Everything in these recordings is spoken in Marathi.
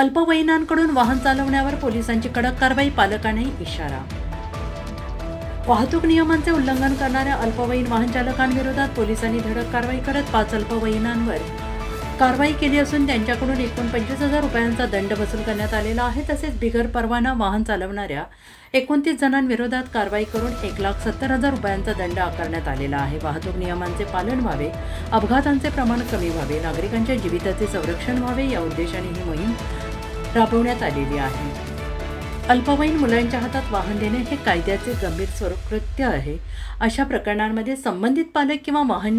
अल्पवयीनांकडून वाहन चालवण्यावर पोलिसांची कडक कारवाई, पालकांनाही इशारा. वाहतूक नियमांचे उल्लंघन करणाऱ्या अल्पवयीन वाहन चालकांविरोधात पोलिसांनी धडक कारवाई करत 5 अल्पवयीनांवर कारवाई केली असून त्यांच्याकडून एकूण 25,000 रुपयांचा दंड वसूल करण्यात आलेला आहे. तसेच बिगर परवाना वाहन चालवणाऱ्या 29 जणांविरोधात कारवाई करून 1,70,000 रुपयांचा दंड आकारण्यात आलेला आहे. वाहतूक नियमांचे पालन व्हावे, अपघातांचे प्रमाण कमी व्हावे, नागरिकांच्या जीविताचे संरक्षण व्हावे या उद्देशाने ही मोहीम राबवण्यात आलेली आहे. अल्पवयीन मुलांच्या हातात वाहन देणे हे कायद्याचे गंभीर स्वरूप कृत्य आहे. अशा प्रकरणांमध्ये संबंधित पालक किंवा वाहन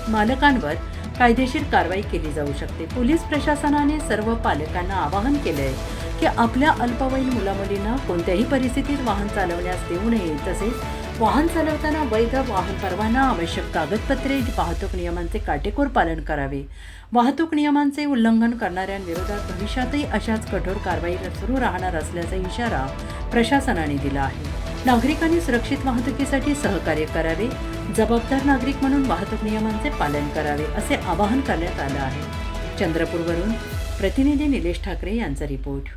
मालकांवर कायदेशीर कारवाई केली जाऊ शकते. पोलीस प्रशासनाने सर्व पालकांना आवाहन केले आहे की आपल्या अल्पवयीन मुलामुलींना कोणत्याही परिस्थितीत वाहन चालवण्यास देऊ नये. तसेच वाहन चालवताना वैध वाहन परवाना, आवश्यक कागदपत्रे, वाहतूक नियमांचे काटेकोर पालन करावे. वाहतूक नियमांचे उल्लंघन करणाऱ्यांविरोधात भविष्यातही अशाच कठोर कारवाई सुरू राहणार असल्याचा इशारा प्रशासनाने दिला आहे. नागरिकांनी सुरक्षित वाहतुकीसाठी सहकार्य करावे, जबाबदार नागरिक म्हणून वाहतूक नियमांचे पालन करावे असे आवाहन करण्यात आले आहे. चंद्रपूरवरून प्रतिनिधी निलेश ठाकरे यांचा रिपोर्ट.